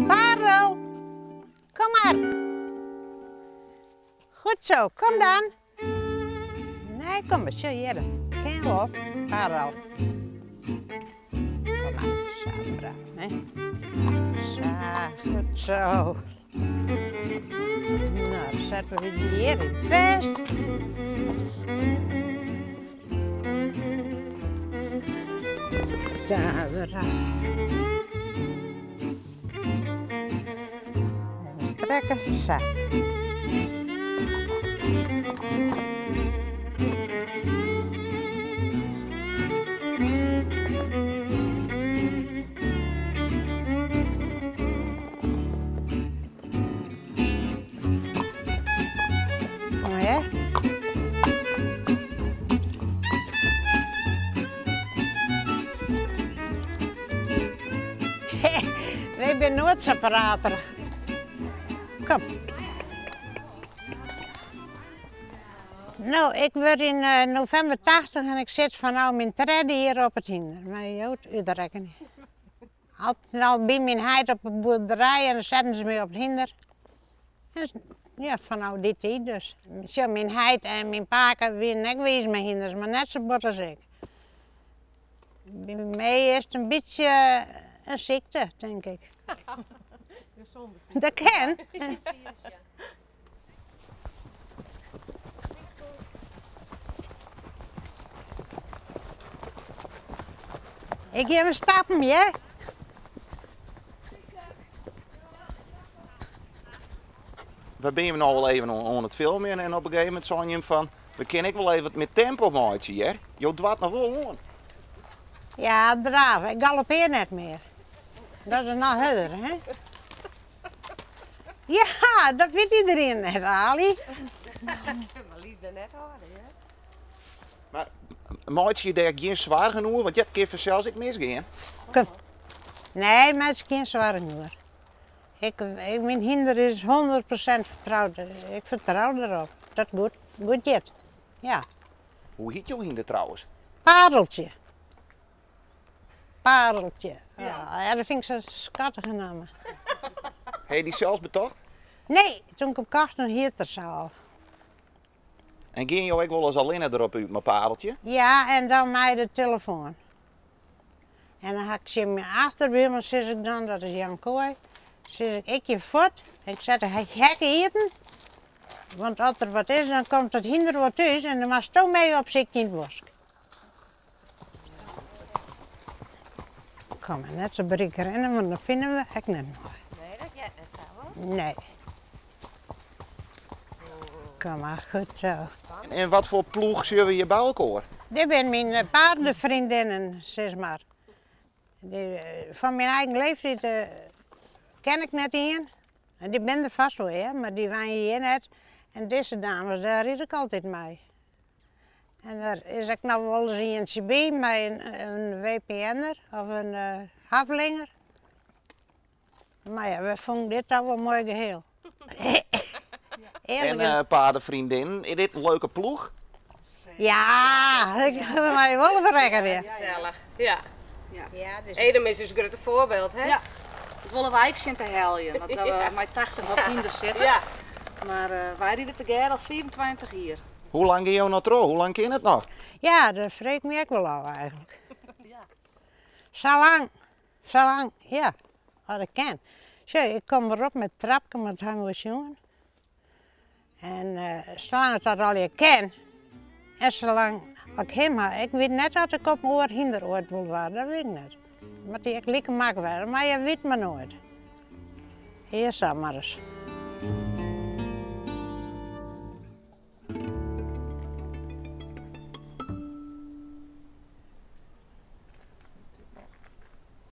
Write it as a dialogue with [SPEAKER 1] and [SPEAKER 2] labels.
[SPEAKER 1] Parel, kom maar. Goed zo, kom dan. Nee, kom maar, zo hier. Geen op, Parel. Kom maar, zo braaf, hè. Zo, goed zo. Nou, dan zetten we die hier in vast. Zo, braaf. Even strekken, zo. Mooi, hè? Wij zijn nooit zo praterig. Kom. Nou, ik word in november 80 en ik zit vanaf mijn trede hier op het hinder. Maar jood, uitrekken. Al bij mijn heid op de boerderij en dan zetten ze me op het hinder. Dus, ja, vanaf die tijd dus. Zo, mijn heid en mijn paken winnen ik wees mijn hinders, maar net zo bot als ik. Bij mij is het een beetje een ziekte, denk ik. Dat kan. Ik ga even stappen, ja?
[SPEAKER 2] We ben je nou wel even aan het filmen en op een gegeven moment zei je hem van, we kunnen ik wel even met tempo maken, hè? Je doet nog wel aan.
[SPEAKER 1] Ja, braaf. Ik galoppeer net meer. Dat is nog harder, hè? Ja, dat weet iedereen net, Ali.
[SPEAKER 3] Maar Lies dat net harder, hè?
[SPEAKER 2] Maar maak je daar geen zwaar genoeg, want je keer zelfs ik misgaan.
[SPEAKER 1] Kom. Nee, maar het is geen zware noer. Mijn hinder is 100% vertrouwd. Ik vertrouw erop. Dat goed jet. Ja.
[SPEAKER 2] Hoe heet jouw hinder trouwens?
[SPEAKER 1] Pareltje. Pareltje. Ja, dat vind ik zo'n schattige naam.
[SPEAKER 2] Heb je die zelfs betocht?
[SPEAKER 1] Nee, toen ik op kocht, toen hield er zo al.
[SPEAKER 2] En ging jou ook wel eens alleen erop uit mijn pareltje?
[SPEAKER 1] Ja, en dan mij de telefoon. En dan had ik ze me achterbuurman, zeg ik dan, dat is Jan Kooi. Zeg ik je voet. Ik zei, hij gek eten. Want als er wat is, dan komt het hinder wat thuis en dan was toch mee op zich in het bos. Kom maar, net zo brik rennen, want dan vinden we echt net nog.
[SPEAKER 3] Nee, dat jij net zo, hoor.
[SPEAKER 1] Nee. Kom maar, goed zo.
[SPEAKER 2] En wat voor ploeg zullen we hier bij elkaar?
[SPEAKER 1] Dit zijn mijn paardenvriendinnen, zeg maar. Van mijn eigen leeftijd ken ik net één. En die ben er vast wel, hè, maar die waren hier net. En deze dames, daar rijd ik altijd mee. En daar is ik nog wel eens een bij met een WPN'er of een Havelinger. Maar ja, we vonden dit al wel mooi geheel.
[SPEAKER 2] En paardenvriendin, is dit een leuke ploeg?
[SPEAKER 1] Ja, ik heb mij wel verrekken. Ja.
[SPEAKER 3] Gezellig, ja.
[SPEAKER 1] Ja, dus...
[SPEAKER 3] Edem is dus een grote voorbeeld, hè?
[SPEAKER 4] Ja, dat willen wij ook zien te helpen, want dat we met 80 wat minder zitten.
[SPEAKER 3] Ja.
[SPEAKER 4] Maar wij rijden together al 24 jaar.
[SPEAKER 2] Hoe lang ga je nou trouw? Hoe lang ken je het nog?
[SPEAKER 1] Ja, dat vreet me ook wel al eigenlijk. Zo lang, ja, wat ik kan. Zo, ik kom erop met trapken, met hangen we jongen. En zolang het dat al je ken, en zolang ik hem had, ik weet net dat ik op mijn oor hinder ooit wil worden, dat weet ik niet. Maar die ik lekker maak werden, maar je weet maar nooit. Hier zo maar eens.